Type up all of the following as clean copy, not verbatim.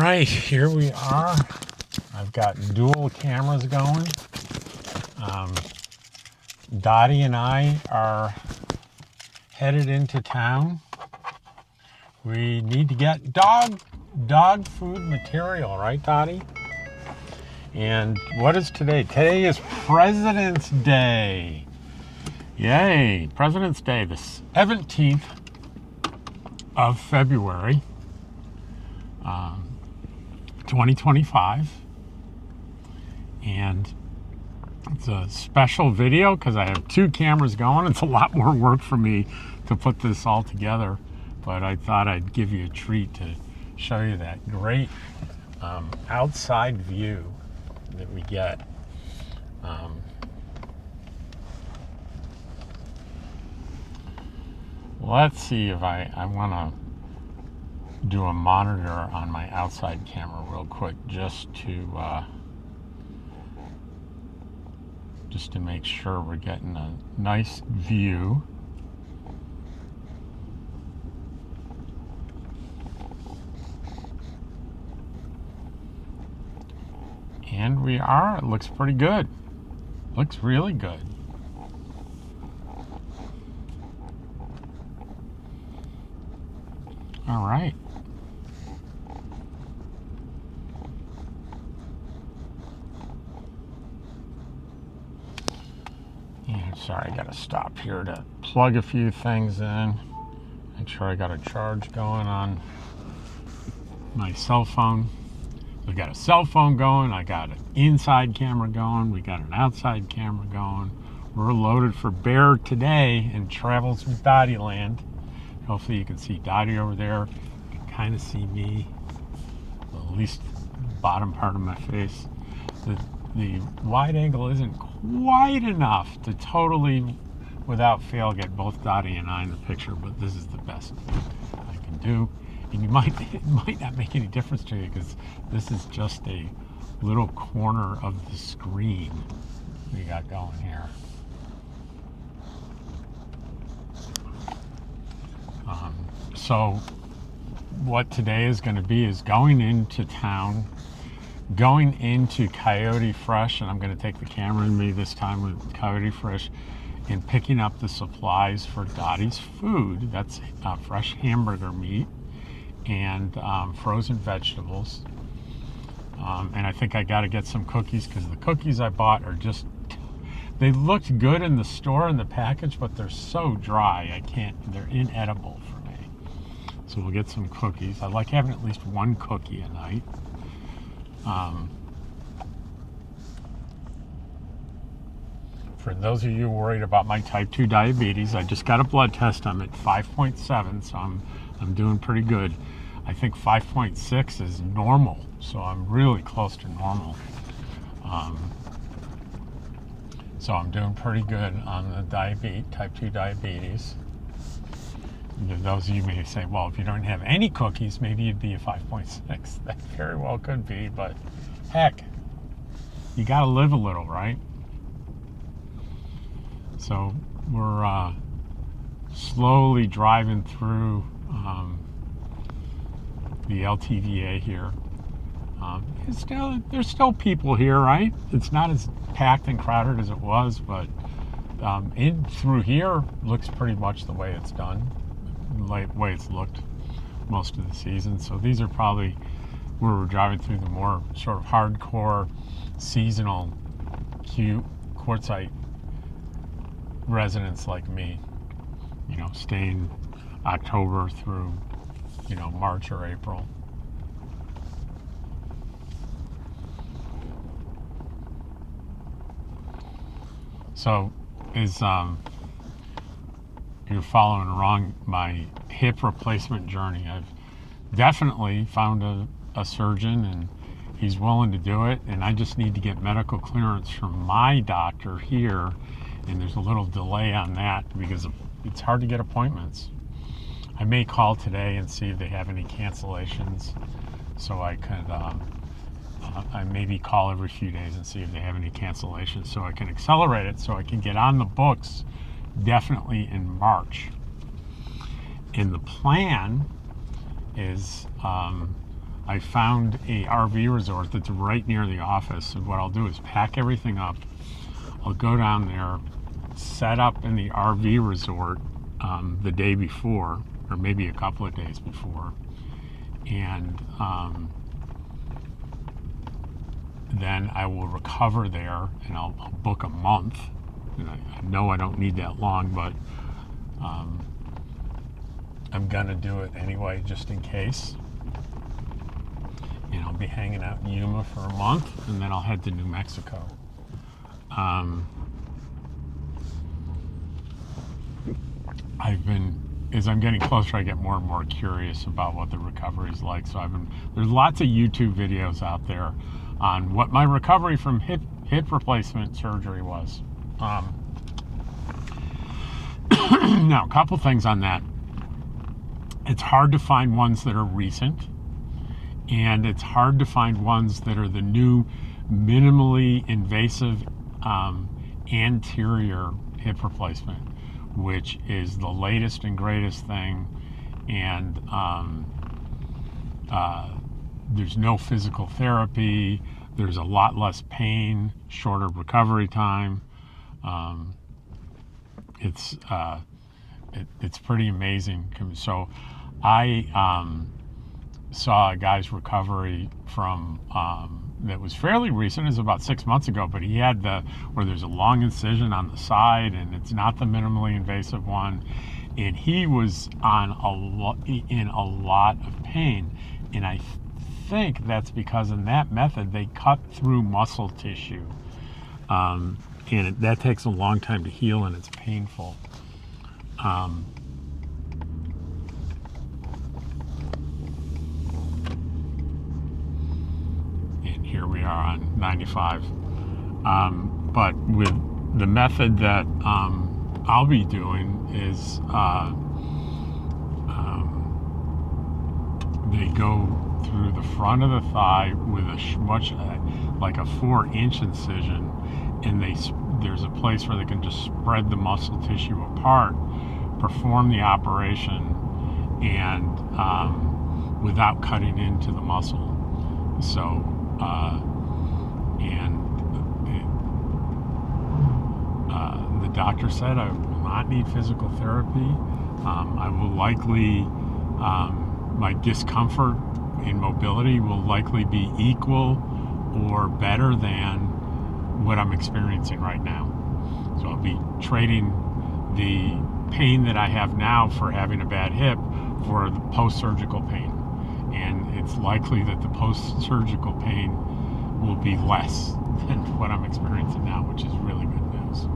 right, here we are. I've got dual cameras going. Dottie and I are headed into town. We need to get dog food material, right, Dottie? And what is today? Today is President's Day. Yay, President's Day, the 17th of February, 2025. And it's a special video because I have two cameras going. It's a lot more work for me to put this all together, but I thought I'd give you a treat to show you that great outside view that we get. Let's see if I want to do a monitor on my outside camera real quick just to make sure we're getting a nice view. And we are. It looks pretty good. Looks really good. All right. Yeah, sorry, I gotta stop here to plug a few things in. Make sure I got a charge going on my cell phone. We got a cell phone going, I got an inside camera going, we got an outside camera going. We're loaded for bear today and travels with Dottie land. Hopefully you can see Dottie over there. You can kind of see me, well, at least the bottom part of my face. The wide angle isn't quite enough to totally, without fail, get both Dottie and I in the picture, but this is the best I can do. And it might not make any difference to you because this is just a little corner of the screen we got going here. So what today is going to be is going into town, going into Coyote Fresh, and I'm going to take the camera in me this time with Coyote Fresh, and picking up the supplies for Dottie's food. That's fresh hamburger meat and frozen vegetables. And I think I got to get some cookies because the cookies I bought are just, they looked good in the store in the package, but they're so dry, they're inedible for me. So we'll get some cookies. I like having at least one cookie a night. For those of you worried about my type 2 diabetes, I just got a blood test. I'm at 5.7, so I'm doing pretty good. I think 5.6 is normal, so I'm really close to normal. So I'm doing pretty good on the type 2 diabetes. Those of you may say, well, if you don't have any cookies, maybe you'd be a 5.6. That very well could be, but heck, you got to live a little, right? So we're slowly driving through the LTVA here. There's still people here, right? It's not as packed and crowded as it was, but in through here looks pretty much the way it's done, the way it's looked most of the season. So these are probably where we're driving through the more sort of hardcore seasonal cute quartzsite residents like me, staying October through, March or April. So is you're following along my hip replacement journey. I've definitely found a surgeon and he's willing to do it, and I just need to get medical clearance from my doctor here, and there's a little delay on that because it's hard to get appointments. I may call today and see if they have any cancellations, so I could I maybe call every few days and see if they have any cancellations so I can accelerate it, so I can get on the books definitely in March. And the plan is I found a RV resort that's right near the office. And what I'll do is pack everything up. I'll go down there, set up in the RV resort the day before, or maybe a couple of days before, and then I will recover there, and I'll book a month. And I know I don't need that long, but I'm gonna do it anyway, just in case. And I'll be hanging out in Yuma for a month, and then I'll head to New Mexico. As I'm getting closer, I get more and more curious about what the recovery is like. So there's lots of YouTube videos out there on what my recovery from hip replacement surgery was. Now, a couple things on that. It's hard to find ones that are recent, and it's hard to find ones that are the new minimally invasive anterior hip replacement, which is the latest and greatest thing, and there's no physical therapy, there's a lot less pain, shorter recovery time. It's pretty amazing. So I saw a guy's recovery from that was fairly recent. It was about 6 months ago, but he had where there's a long incision on the side, and it's not the minimally invasive one, and he was in a lot of pain, and I think that's because in that method they cut through muscle tissue, and that takes a long time to heal, and it's painful. And here we are on 95. But with the method that I'll be doing is they go through the front of the thigh with like a 4-inch incision, and there's a place where they can just spread the muscle tissue apart, perform the operation, and without cutting into the muscle. So the doctor said I will not need physical therapy. I will likely, my discomfort in mobility will likely be equal or better than what I'm experiencing right now. So I'll be trading the pain that I have now for having a bad hip for the post-surgical pain. And it's likely that the post-surgical pain will be less than what I'm experiencing now, which is really good news.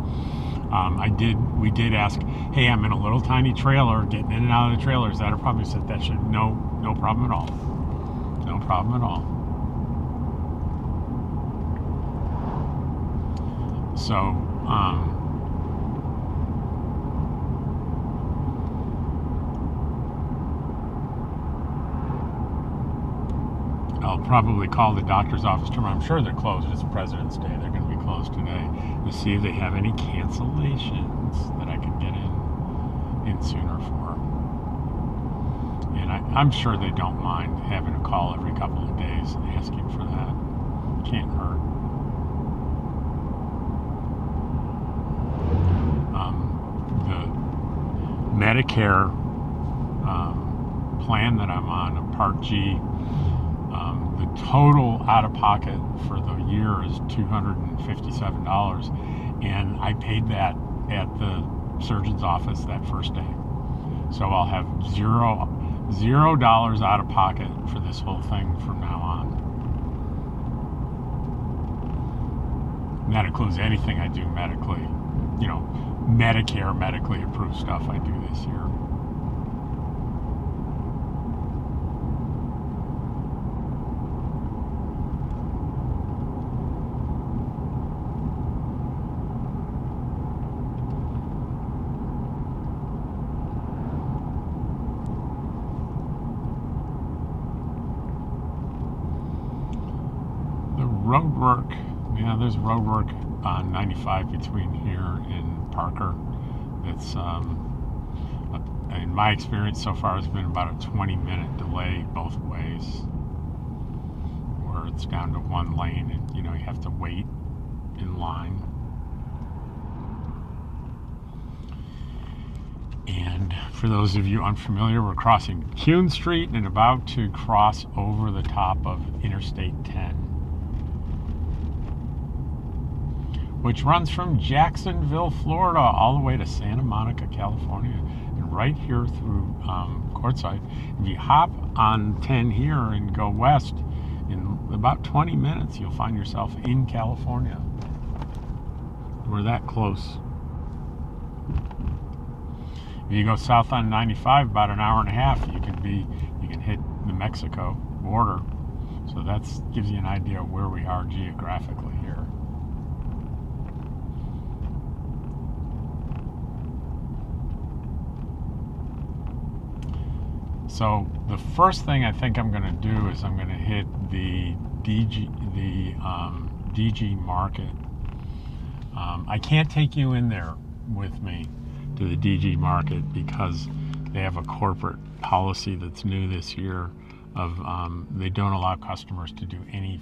We did ask, hey, I'm in a little tiny trailer, getting in and out of the trailer, is that a problem? He said that no problem at all. No problem at all. So, I'll probably call the doctor's office tomorrow. I'm sure they're closed. It's President's Day. They're going to be closed today to see if they have any cancellations that I can get in sooner for. And I'm sure they don't mind having a call every couple of days asking for that. Can't hurt. The Medicare plan that I'm on, a Part G, the total out-of-pocket for the year is $257, and I paid that at the surgeon's office that first day. So I'll have $0 out-of-pocket for this whole thing from now on. And that includes anything I do medically, Medicare, medically approved stuff I do this year. Road work, there's road work on 95 between here and Parker. That's, in my experience so far, has been about a 20-minute delay both ways. it's down to one lane, and you know, you have to wait in line. And for those of you unfamiliar, we're crossing Kuhn Street and about to cross over the top of Interstate 10, which runs from Jacksonville, Florida, all the way to Santa Monica, California, and right here through Quartzsite. If you hop on 10 here and go west, in about 20 minutes, you'll find yourself in California. We're that close. If you go south on 95, about an hour and a half, you can hit the Mexico border. So that gives you an idea of where we are geographically here. So the first thing I think I'm going to do is I'm going to hit the DG Market. I can't take you in there with me to the DG Market because they have a corporate policy that's new this year of they don't allow customers to do any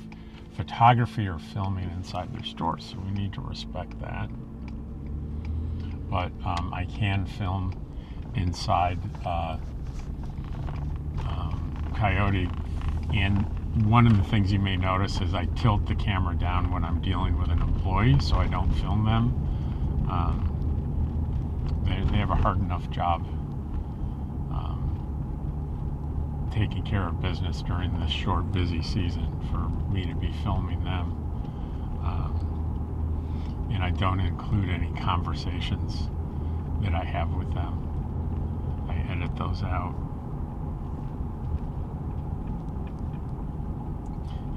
photography or filming inside their stores, so we need to respect that. But I can film inside Coyote, and one of the things you may notice is I tilt the camera down when I'm dealing with an employee so I don't film them. They have a hard enough job taking care of business during this short busy season for me to be filming them, and I don't include any conversations that I have with them. I edit those out.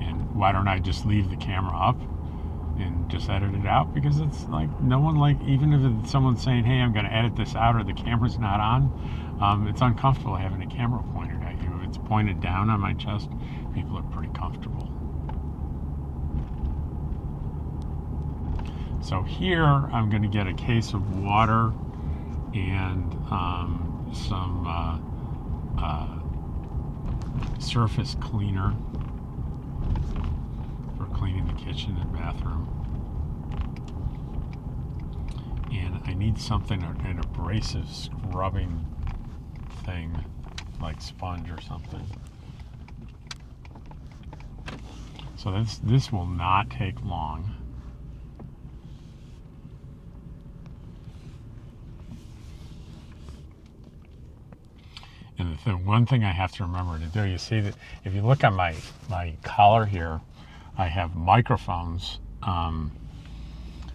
And why don't I just leave the camera up and just edit it out? Because it's like, no one, like, even if someone's saying, hey, I'm going to edit this out, or the camera's not on, it's uncomfortable having a camera pointed at you. If it's pointed down on my chest, people are pretty comfortable. So here I'm going to get a case of water and some surface cleaner for cleaning the kitchen and bathroom. And I need something, an abrasive scrubbing thing, like sponge or something. So this will not take long. And the one thing I have to remember to do, you see that if you look on my collar here, I have microphones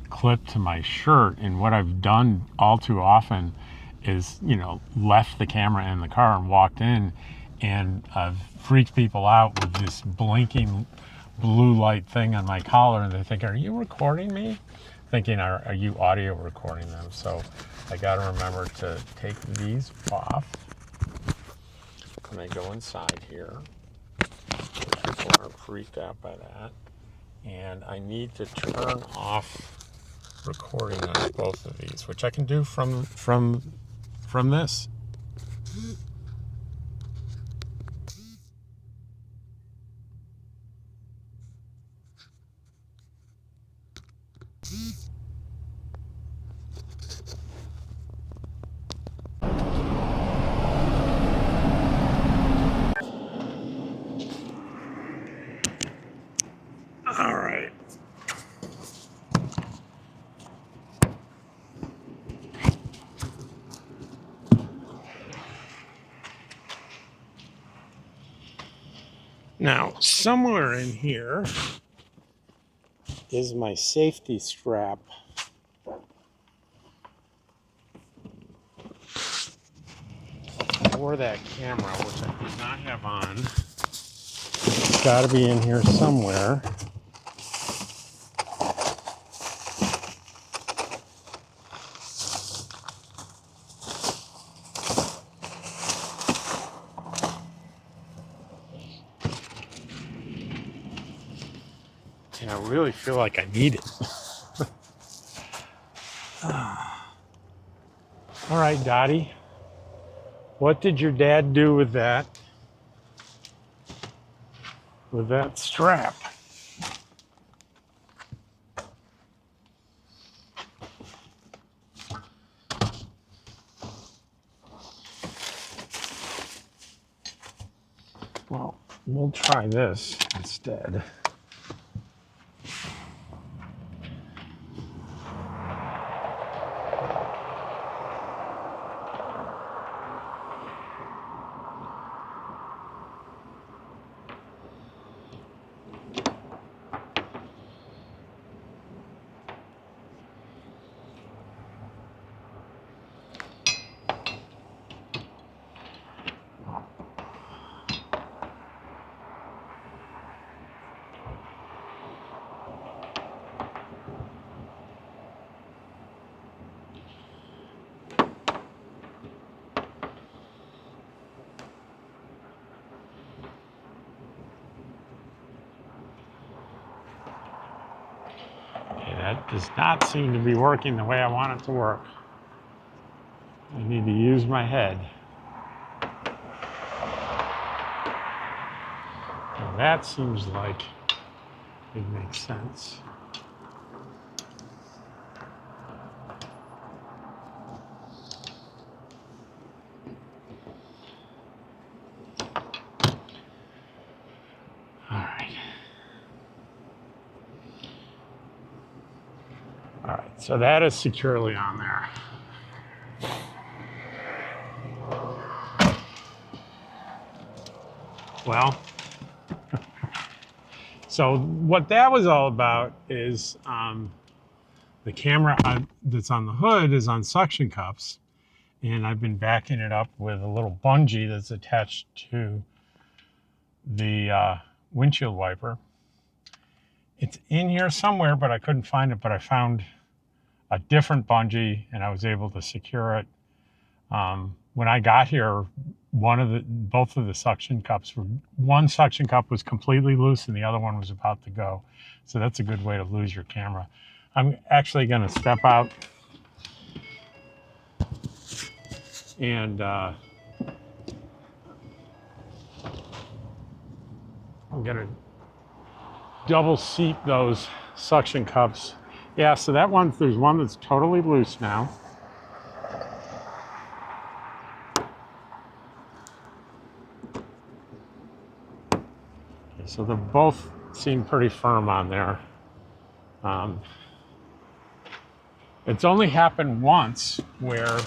clipped to my shirt, and what I've done all too often is, you know, left the camera in the car and walked in, and I've freaked people out with this blinking blue light thing on my collar, and they think, are you recording me? Thinking, are you audio recording them? So I got to remember to take these off when I go inside here. People aren't freaked out by that. And I need to turn off recording on both of these, which I can do from this. All right. Now, somewhere in here is my safety strap. For that camera, which I did not have on. It's got to be in here somewhere. And I really feel like I need it. All right, Dottie. What did your dad do with that? with that strap. Well, we'll try this instead. That does not seem to be working the way I want it to work. I need to use my head. Now that seems like it makes sense. All right, so that is securely on there. Well, so what that was all about is the camera that's on the hood is on suction cups, and I've been backing it up with a little bungee that's attached to the windshield wiper. It's in here somewhere, but I couldn't find it, but I found a different bungee and I was able to secure it. When I got here, both of the suction cups one suction cup was completely loose and the other one was about to go. So that's a good way to lose your camera. I'm actually going to step out and I'm going to double seat those suction cups. Yeah, so there's one that's totally loose now. So they both seem pretty firm on there. It's only happened once where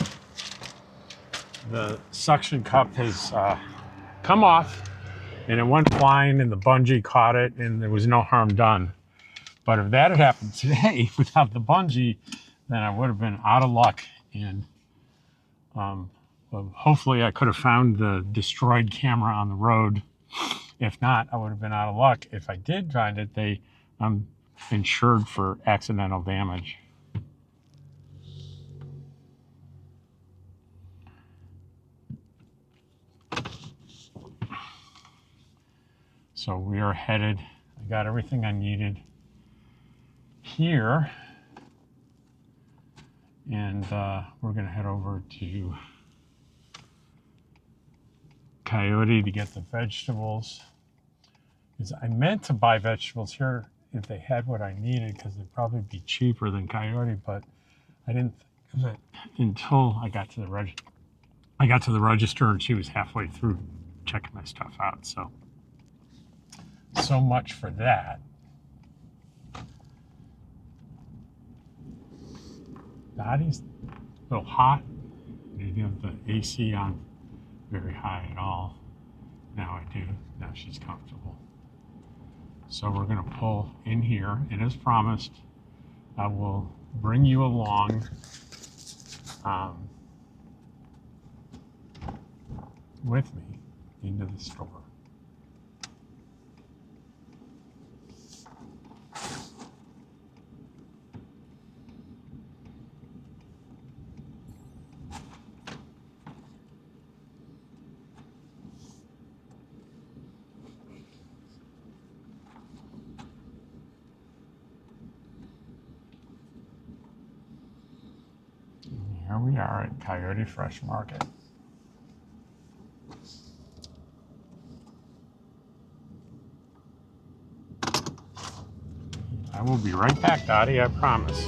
the suction cup has come off and it went flying and the bungee caught it and there was no harm done. But if that had happened today without the bungee, then I would have been out of luck. And well, hopefully I could have found the destroyed camera on the road. If not, I would have been out of luck. If I did find it, I'm insured for accidental damage. So we are headed, I got everything I needed here. And we're gonna head over to Coyote to get the vegetables. Because I meant to buy vegetables here if they had what I needed, because they'd probably be cheaper than Coyote, but I didn't think of it until I got to the register. I got to the register and she was halfway through checking my stuff out. So much for that. Dottie's a little hot. I didn't have the AC on very high at all. Now I do. Now she's comfortable. So we're going to pull in here, and as promised, I will bring you along with me into the store. Here we are at Coyote Fresh Market. I will be right back, Dottie, I promise.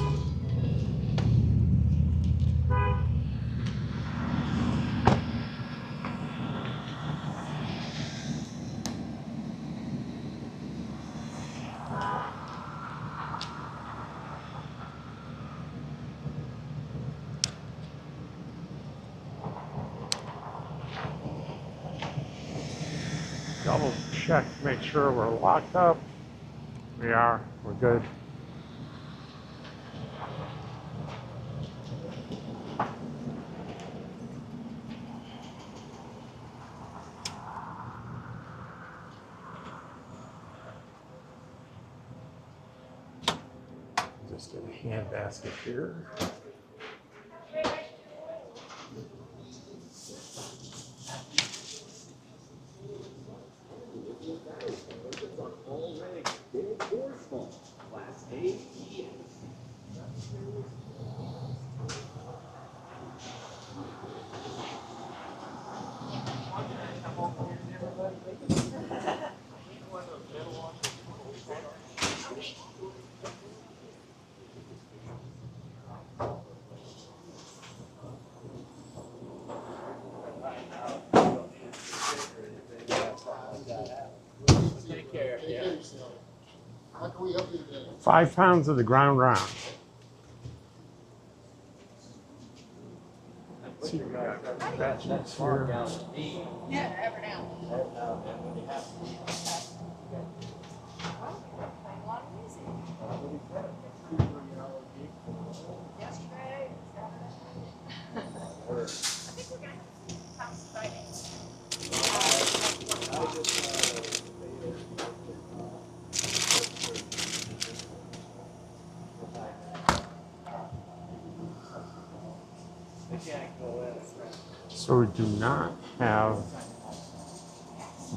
Double check, make sure we're locked up. We are, we're good. Just get a hand basket here. Take care. Yeah. How can we help you today? 5 pounds of the ground round. See, we got veggies here. Yeah, ever now. Yesterday, I think we're gonna have house Friday. So we do not have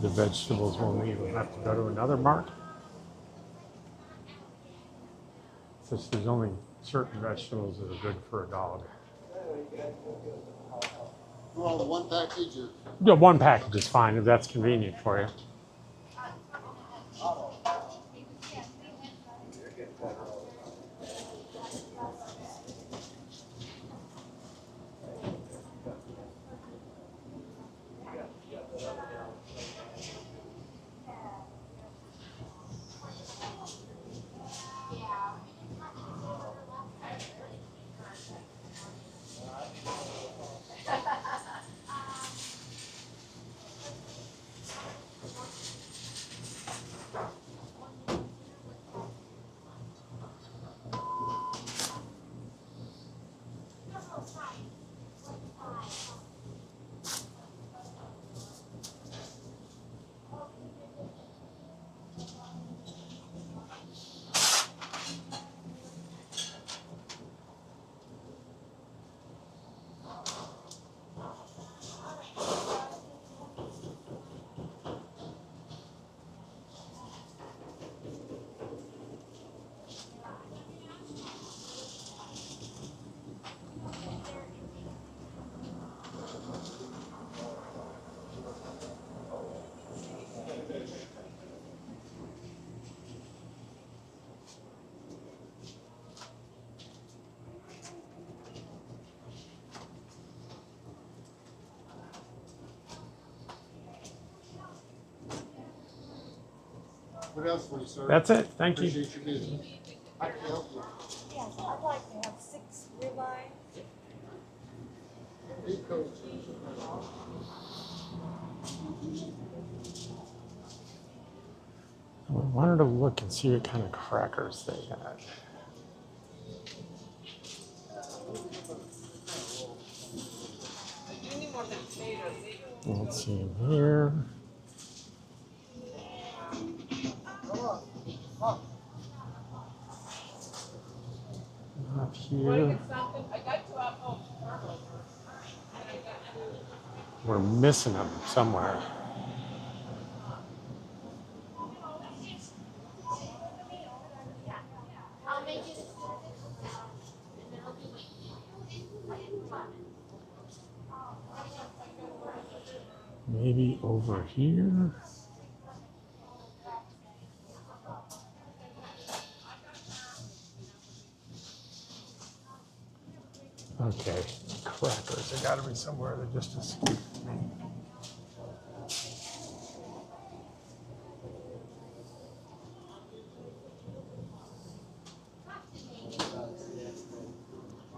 the vegetables we'll need. We'll have to go to another market. Since there's only certain vegetables that are good for a dog. You want the one package or? Yeah, 1 package is fine if that's convenient for you. What else for you, sir? That's it. Thank you. Appreciate your business. How can I help you? Yes, I'd like to have 6 ribeye. Big coach. I wanted to look and see what kind of crackers they had. Let's see in here. Not here. We're missing them somewhere. Maybe over here. Okay, crackers. They got to be somewhere that just escaped me.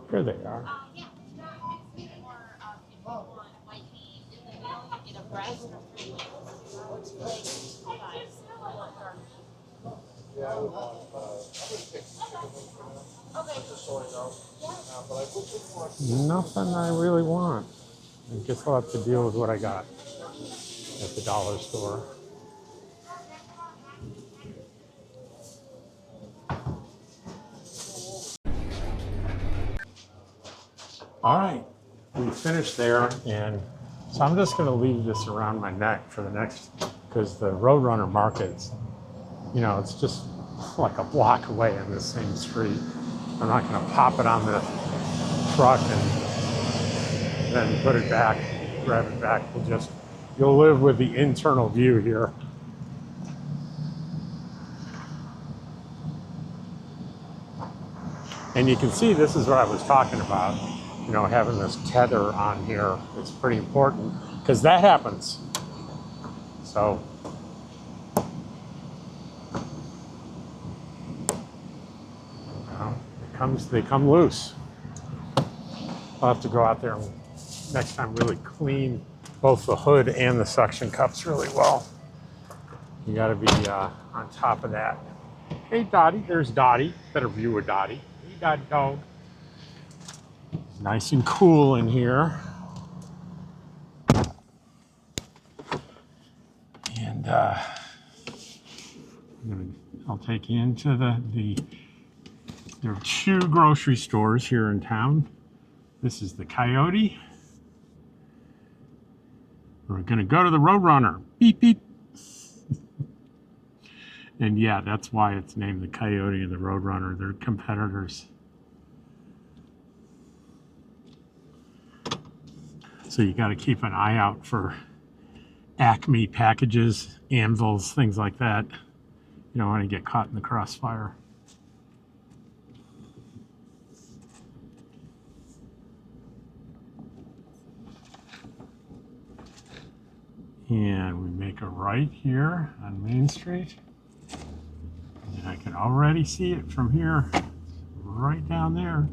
Here they are. Yeah, I would want, I would pick chicken wings for now. Okay. Just so I know. But I would want. Nothing I really want. I guess I'll have to deal with what I got at the dollar store. All right, we finished there, and so I'm just going to leave this around my neck for the next, because the Roadrunner Market's, you know, it's just like a block away in the same street. I'm not going to pop it on the truck and then put it back, grab it back. You'll live with the internal view here. And you can see this is what I was talking about, you know, having this tether on here. It's pretty important because that happens. So, they come loose. I'll have to go out there and next time really clean both the hood and the suction cups really well. You got to be on top of that. Hey, Dottie, there's Dottie. Better view of Dottie. Hey, Dottie dog. Nice and cool in here. And I'll take you into there are two grocery stores here in town. This is the Coyote. We're gonna go to the Roadrunner. Beep, beep. And yeah, that's why it's named the Coyote and the Roadrunner. They're competitors. So you got to keep an eye out for Acme packages, anvils, things like that. You don't want to get caught in the crossfire. And we make a right here on Main Street. And I can already see it from here, right down there.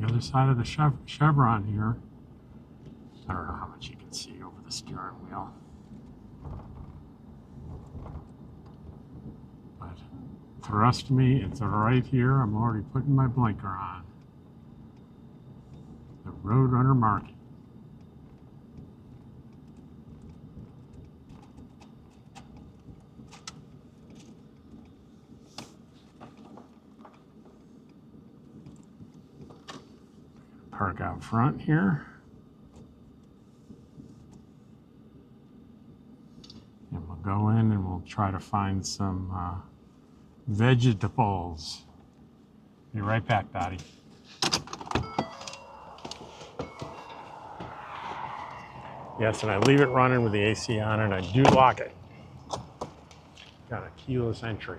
The other side of the chevron here. I don't know how much you can see over the steering wheel. But trust me, it's right here. I'm already putting my blinker on. The Roadrunner Market. Park out front here. And we'll go in and we'll try to find some vegetables. Be right back, Dottie. Yes, and I leave it running with the AC on and I do lock it. Got a keyless entry.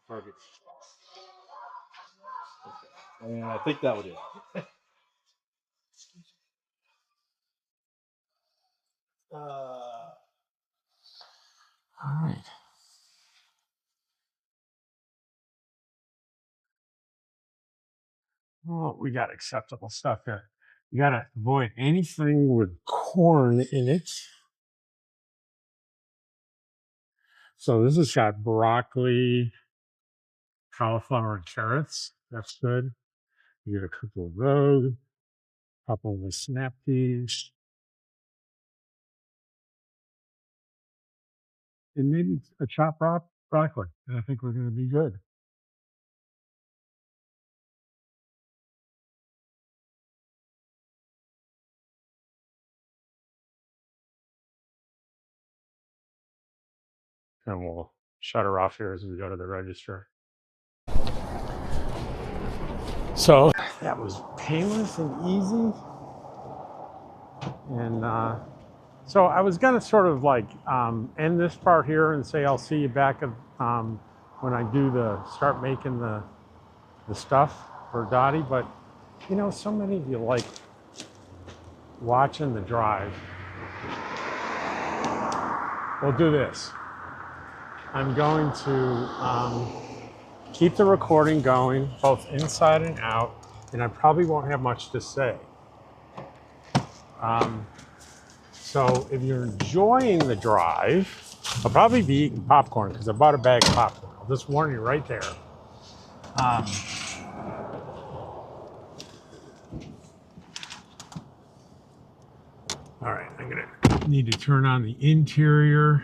Perfect. And I think that would do it. All right. Well, we got acceptable stuff here. You got to avoid anything with corn in it. So this has got broccoli, cauliflower, and carrots. That's good. You get a couple of those, a couple of the snap peas. and maybe a chopped broccoli. And I think we're going to be good. And we'll shut her off here as we go to the register. So that was painless and easy. And so I was going to sort of like end this part here and say I'll see you back at, when I do start making the stuff for Dottie. But you know, so many of you like watching the drive. We'll do this. I'm going to keep the recording going, both inside and out, and I probably won't have much to say. So if you're enjoying the drive, I'll probably be eating popcorn because I bought a bag of popcorn. I'll just warn you right there. All right, I'm gonna need to turn on the interior.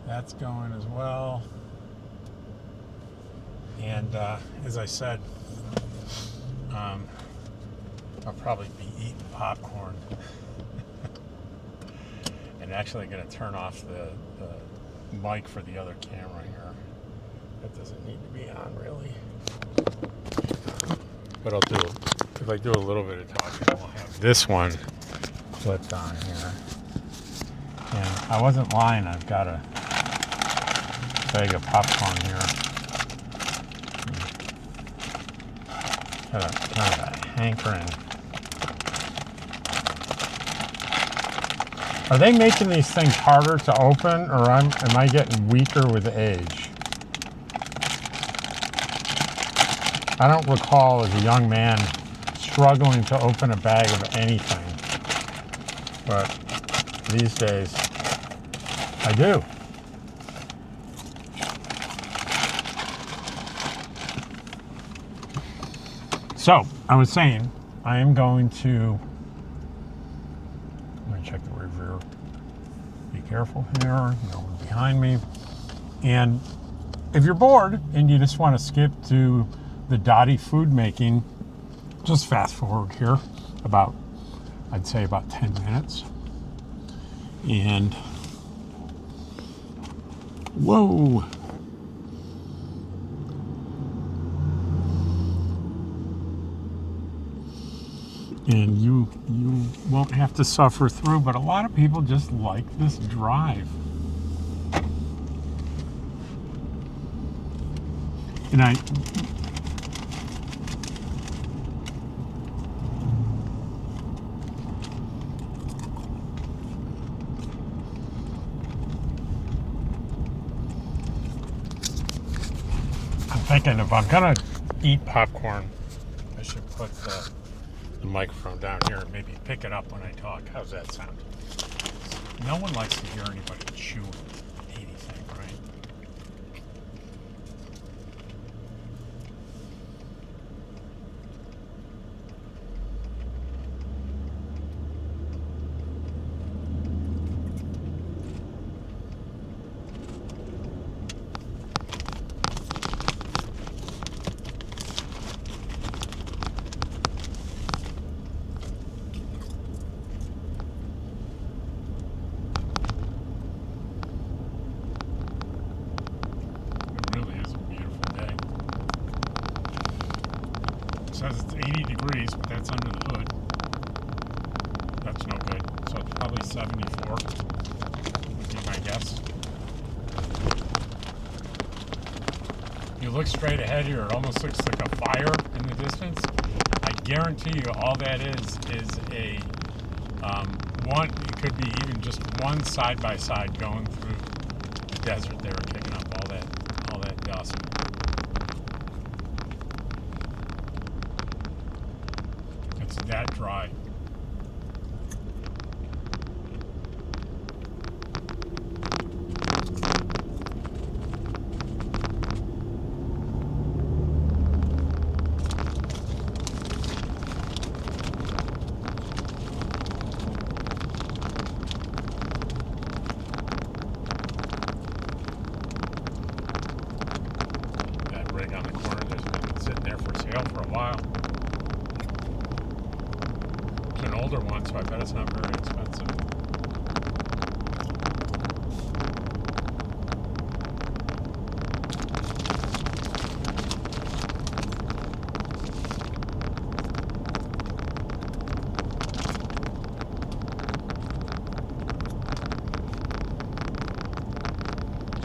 That's going as well. And as I said, I'll probably be eating popcorn. And actually I'm gonna turn off the mic for the other camera here. That doesn't need to be on really. But I'll do, if I do a little bit of talking, I'll have this one clipped on here. And I wasn't lying, I've got a bag of popcorn here. Got a kind of a hankering. Are they making these things harder to open, or am I getting weaker with age? I don't recall as a young man struggling to open a bag of anything, but these days I do. So I was saying, I am going to, let me check the rear. Be careful here, no one behind me. And if you're bored and you just want to skip to the Dottie food making, just fast forward here about, I'd say about 10 minutes. And whoa. And you won't have to suffer through, but a lot of people just like this drive. And I'm thinking if I'm gonna eat popcorn, I should put the microphone down here and maybe pick it up when I talk. How's that sound? No one likes to hear anybody chewing anything, right? Says it's 80 degrees, but that's under the hood. That's no good. So it's probably 74 would be my guess. You look straight ahead here, it almost looks like a fire in the distance. I guarantee you all that is a one, it could be even just one side by side going through the desert there, kicking up all that dust. It's that dry. regular one, so I bet it's not very expensive.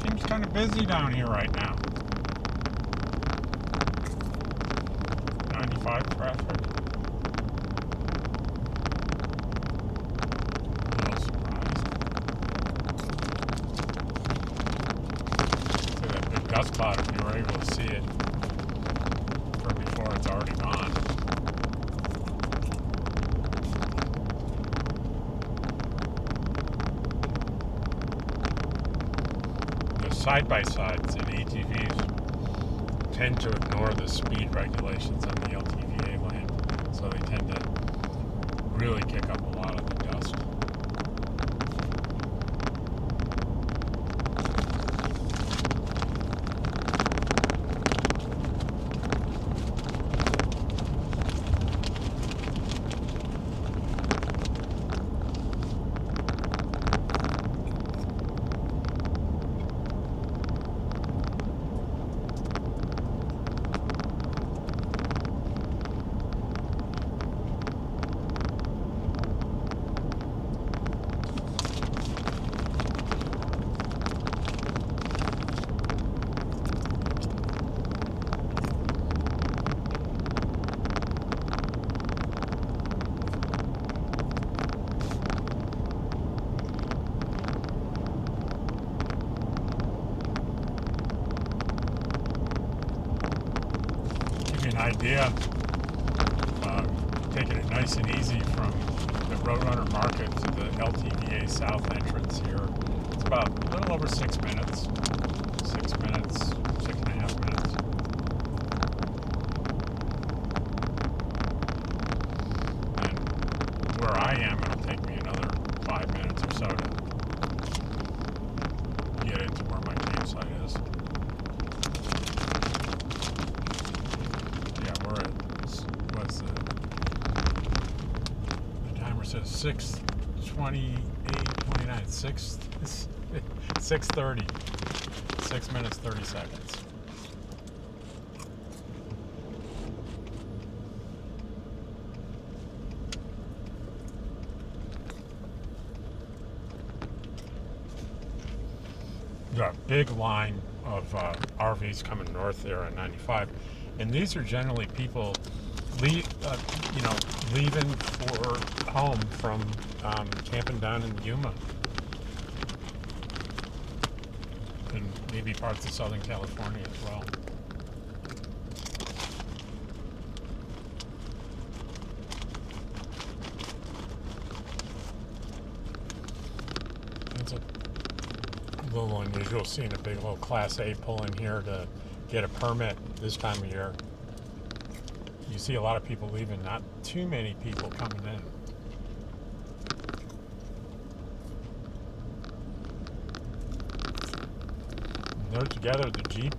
Seems kind of busy down here right now. 95 traffic. Little surprised. See that big dust cloud, if you were able to see it from before, it's already gone. The side-by-sides and ATVs tend to ignore the speed regulations on the LTVA lane, so they tend to really kick up a lot of the dust. An idea, taking it nice and easy from the Roadrunner Market to the LTVA South entrance here. It's about a little over 6 minutes. 6 minutes, 6.5 minutes. And where I am, it'll take me another 5 minutes or so to get into where my campsite is. The timer says 6:28:29. 6:30. 6 minutes 30 seconds. There's a big line of RVs coming north there on 95, and these are generally people leaving for home from camping down in Yuma and maybe parts of Southern California as well. It's a little unusual seeing a big old Class A pull in here to get a permit this time of year. You see a lot of people leaving, not too many people coming in. And they're together, the Jeep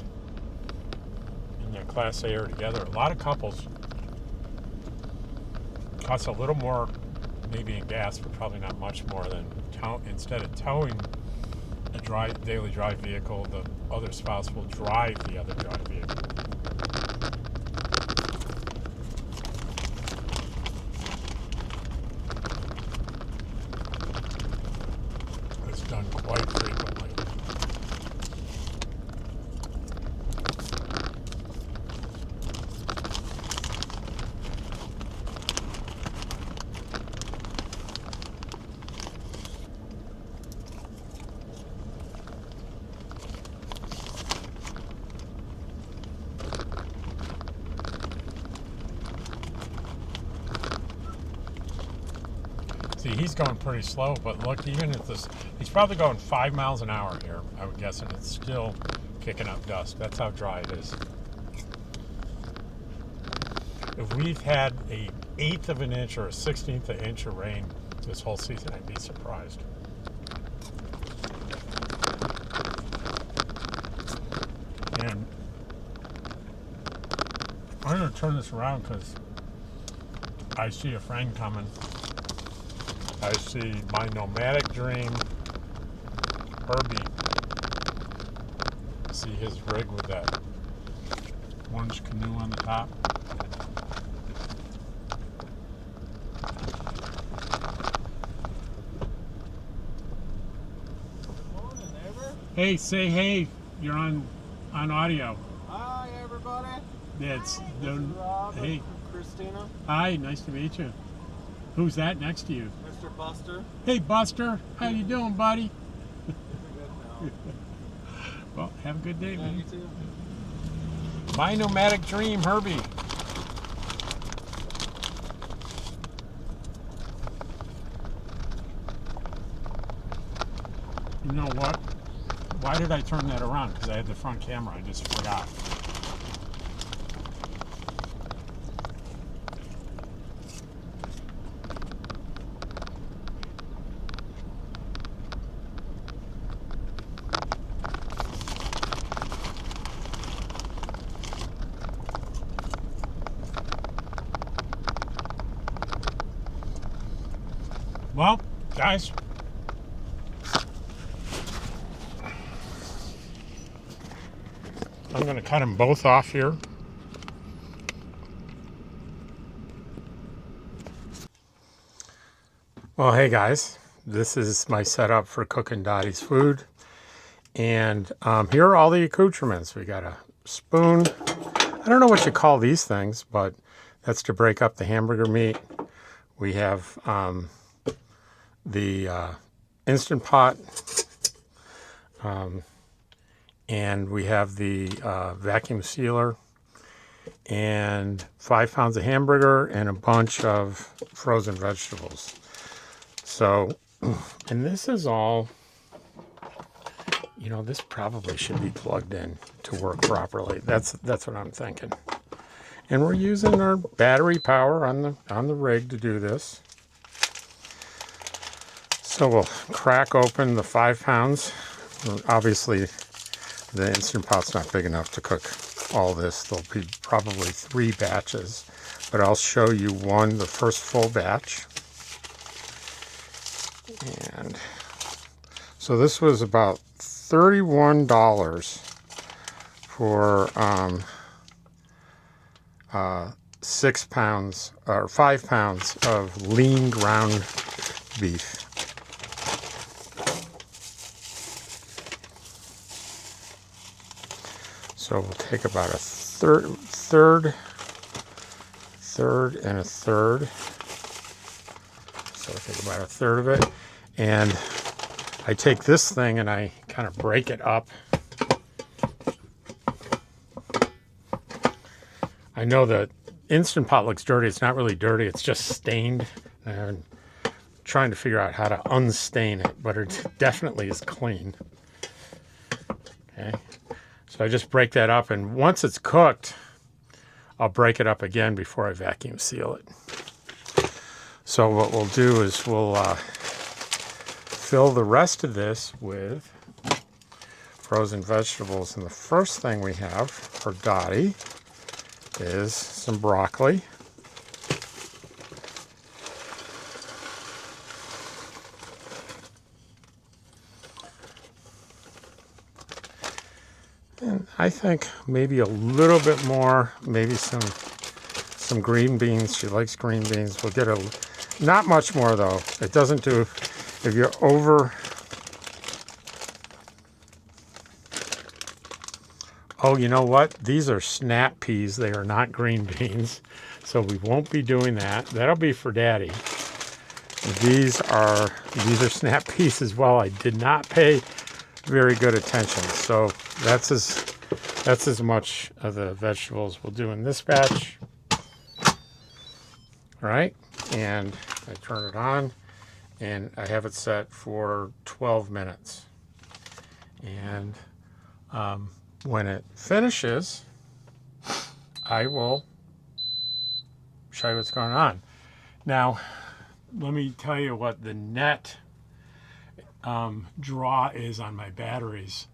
and the Class A are together. A lot of couples. Costs a little more, maybe in gas, but probably not much more than instead of towing a daily drive vehicle, the other spouse will drive the other drive vehicle. Done quite frequently. See, he's going pretty slow, but look, even at this, he's probably going 5 miles an hour here, I would guess, and it's still kicking up dust. That's how dry it is. If we've had an 1/8 of an inch or a 1/16 of an inch of rain this whole season, I'd be surprised. And I'm going to turn this around because I see a friend coming. I see my nomadic dream, Herbie. See his rig with that orange canoe on the top. Morning, neighbor. Hey, say hey. You're on audio. Hi, everybody. It's This is Rob hey. and Christina. Hi, nice to meet you. Who's that next to you? Mr. Buster. Hey, Buster. How you doing, buddy? Good now. Well, have a good day, Yeah, man. you too. My nomadic dream, Herbie. You know what? Why did I turn that around? Because I had the front camera. I just forgot. Well, guys, I'm going to cut them both off here. Well, hey guys, this is my setup for cooking Dottie's food. And here are all the accoutrements. We got a spoon. I don't know what you call these things, but that's to break up the hamburger meat. We have the Instant Pot. And we have the vacuum sealer and 5 pounds of hamburger and a bunch of frozen vegetables. So, and this is all, you know, this probably should be plugged in to work properly. That's what I'm thinking. And we're using our battery power on the rig to do this. So we'll crack open the 5 pounds. Obviously, the Instant Pot's not big enough to cook all this. There'll be probably 3 batches, but I'll show you the first full batch. And so this was about $31 for 6 pounds or 5 pounds of lean ground beef. So we'll take about a third, and a third. So I'll take about a third of it. And I take this thing and I kind of break it up. I know the Instant Pot looks dirty. It's not really dirty. It's just stained. And I'm trying to figure out how to unstain it, but it definitely is clean. Okay. So I just break that up, and once it's cooked, I'll break it up again before I vacuum seal it. So what we'll do is we'll fill the rest of this with frozen vegetables. And the first thing we have for Dottie is some broccoli. And I think maybe a little bit more, maybe some green beans. She likes green beans. We'll get not much more though. It doesn't do, if you're over, oh, you know what? These are snap peas. They are not green beans. So we won't be doing that. That'll be for Daddy. These are snap peas as well. I did not pay very good attention. So that's as much of the vegetables we'll do in this batch. All right, and I turn it on and I have it set for 12 minutes. And when it finishes, I will show you what's going on. Now, let me tell you what the net draw is on my batteries.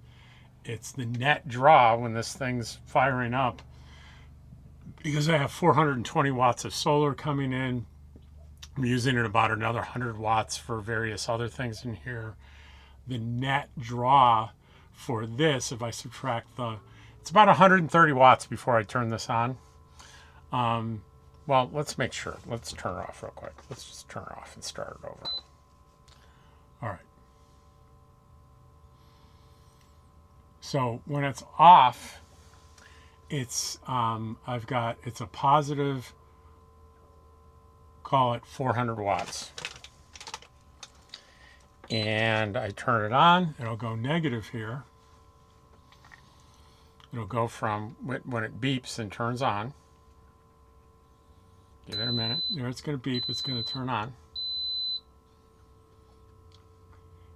It's the net draw when this thing's firing up, because I have 420 watts of solar coming in I'm using it about another 100 watts for various other things in here. The net draw for this, if I subtract it's about 130 watts before I turn this on. Well, let's make sure. Let's turn it off real quick. Let's just turn it off and start it over. All right. So when it's off, it's it's a positive, call it 400 watts. And I turn it on, it'll go negative here. It'll go from when it beeps and turns on. Give it a minute. There, it's going to beep. It's going to turn on.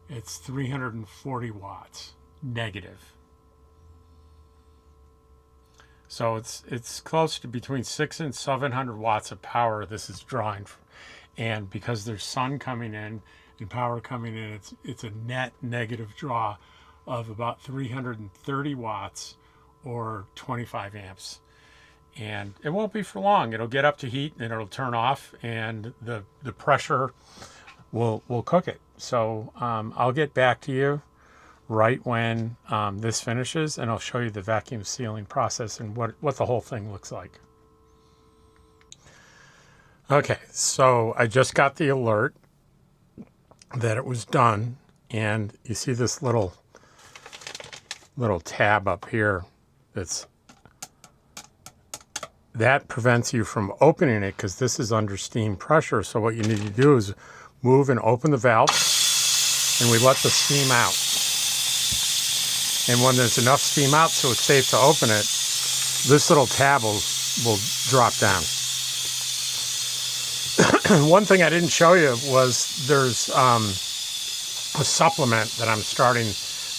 It's 340 watts negative. So it's close to between 600 and 700 watts of power this is drawing from. And because there's sun coming in and power coming in, it's a net negative draw of about 330 watts or 25 amps. And it won't be for long. It'll get up to heat and it'll turn off, and the pressure will cook it. So I'll get back to you right when this finishes, and I'll show you the vacuum sealing process and what the whole thing looks like. Okay, so I just got the alert that it was done, and you see this little tab up here that prevents you from opening it because this is under steam pressure. So what you need to do is move and open the valve, and we let the steam out. And when there's enough steam out so it's safe to open it, this little tab will drop down. One thing I didn't show you was there's a supplement that I'm starting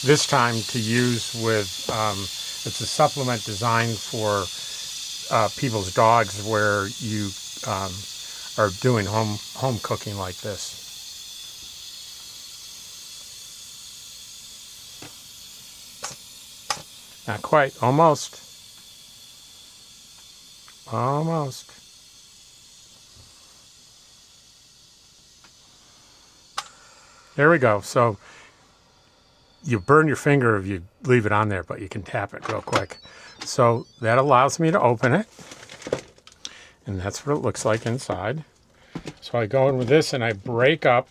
this time to use with, it's a supplement designed for people's dogs where you are doing home cooking like this. Not quite, almost. Almost. There we go. So you burn your finger if you leave it on there, but you can tap it real quick. So that allows me to open it, and that's what it looks like inside. So I go in with this and I break up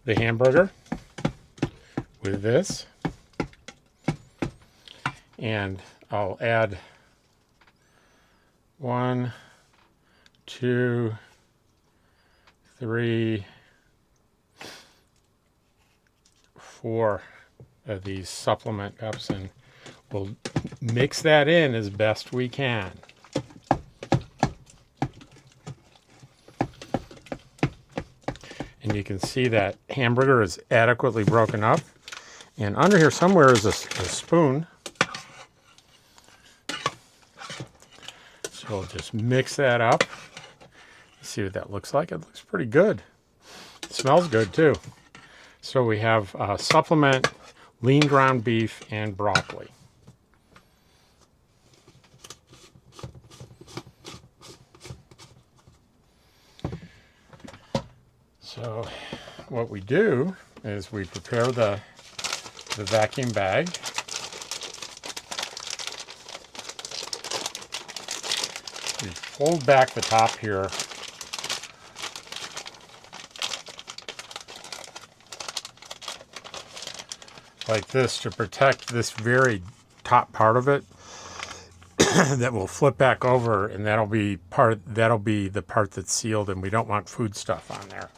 the hamburger with this, and I'll add 1, 2, 3, 4 of these supplement cups, and we'll mix that in as best we can. And you can see that hamburger is adequately broken up. And under here somewhere is a spoon. So we'll just mix that up. See what that looks like. It looks pretty good. It smells good too. So we have supplement, lean ground beef, and broccoli. So what we do is we prepare the vacuum bag. We fold back the top here. Like this to protect this very top part of it that will flip back over, and that'll be the part that's sealed, and we don't want food stuff on there.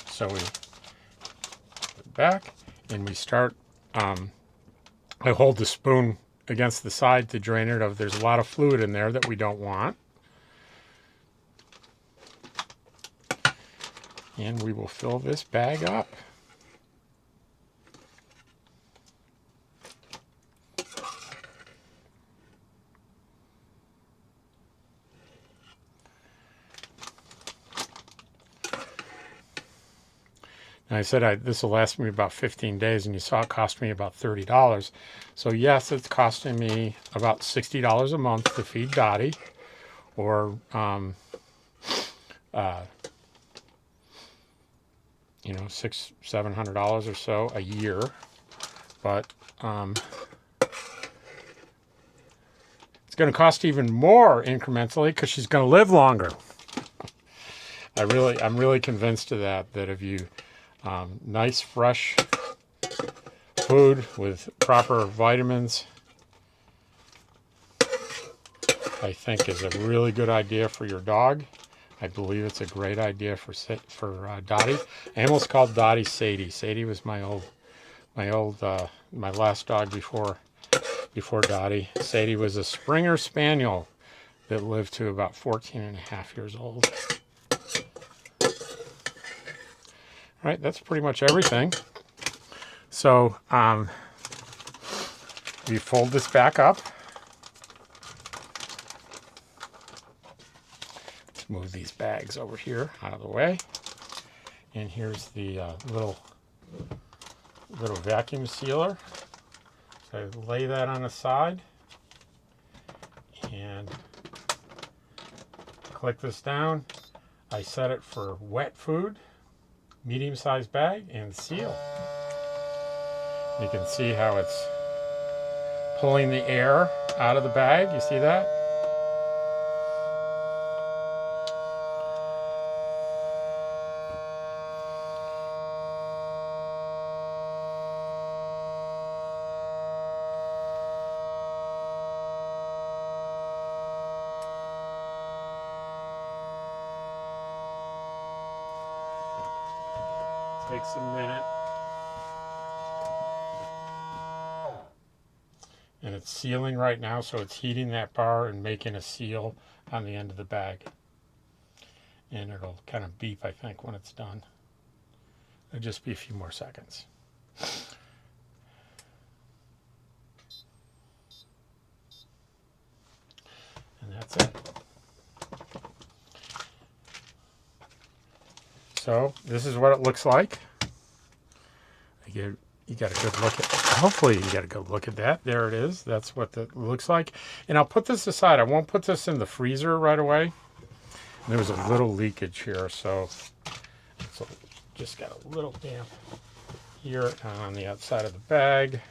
So we put it back and we start, I hold the spoon against the side to drain it of, there's a lot of fluid in there that we don't want. And we will fill this bag up. And I said this will last me about 15 days, and you saw it cost me about $30. So yes, it's costing me about $60 a month to feed Dottie or $600-700 or so a year, but it's going to cost even more incrementally because she's going to live longer. I'm really convinced of that if you nice fresh food with proper vitamins, I think is a really good idea for your dog. I believe it's a great idea for Dottie. I almost called Dottie Sadie. Sadie was my last dog before Dottie. Sadie was a Springer Spaniel that lived to about 14 and a half years old. All right, that's pretty much everything. So we fold this back up. Let's move these bags over here out of the way. And here's the little vacuum sealer. So I lay that on the side and click this down. I set it for wet food, medium-sized bag, and seal. You can see how it's pulling the air out of the bag. You see that? Takes a minute. And it's sealing right now, so it's heating that bar and making a seal on the end of the bag. And it'll kind of beep, I think, when it's done. It'll just be a few more seconds. And that's it. So this is what it looks like. You got a good look at, hopefully you got a good look at that. There it is. That's what that looks like. And I'll put this aside. I won't put this in the freezer right away. There was a little leakage here, so just got a little damp here on the outside of the bag.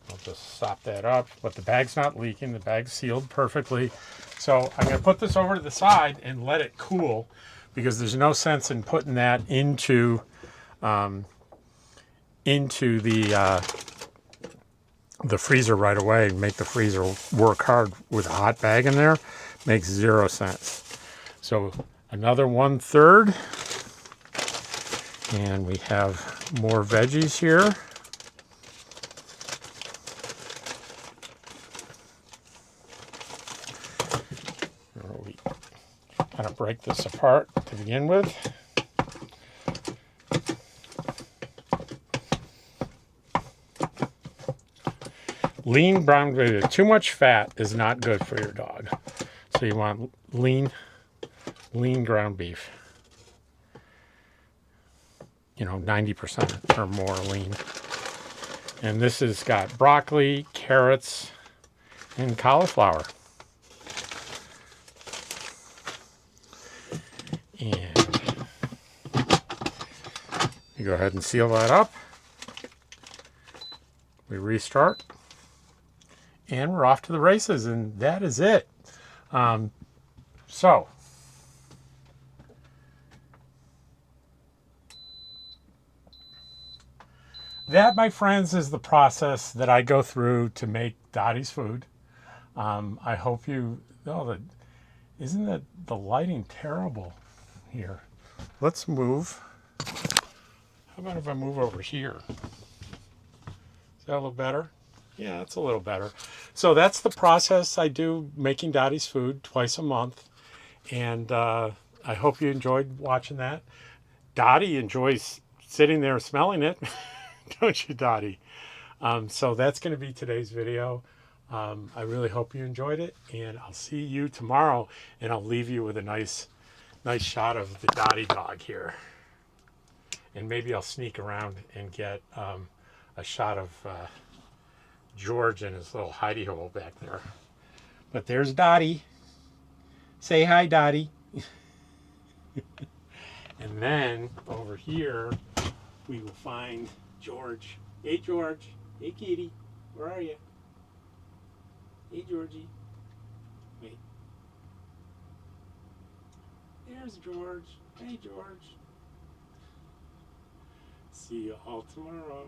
I'll just sop that up, but the bag's not leaking. The bag's sealed perfectly. So I'm going to put this over to the side and let it cool, because there's no sense in putting that into the freezer right away and make the freezer work hard with a hot bag in there. Makes zero sense. So another 1/3, and we have more veggies here. We kind of break this apart to begin with. Lean brown beef. Too much fat is not good for your dog. So you want lean ground beef. 90% or more lean. And this has got broccoli, carrots, and cauliflower. And you go ahead and seal that up. We restart. And we're off to the races, and that is it. So that, my friends, is the process that I go through to make Dottie's food. I hope you, isn't the lighting terrible here? Let's move. How about if I move over here? Is that a little better? Yeah, it's a little better. So that's the process I do, making Dottie's food twice a month. And I hope you enjoyed watching that. Dottie enjoys sitting there smelling it. Don't you, Dottie? So that's going to be today's video. I really hope you enjoyed it. And I'll see you tomorrow. And I'll leave you with a nice shot of the Dottie dog here. And maybe I'll sneak around and get a shot of George in his little hidey hole back there. But there's Dottie. Say hi, Dottie. And then over here, we will find George. Hey, George. Hey, Kitty. Where are you? Hey, Georgie. Wait. There's George. Hey, George. See you all tomorrow.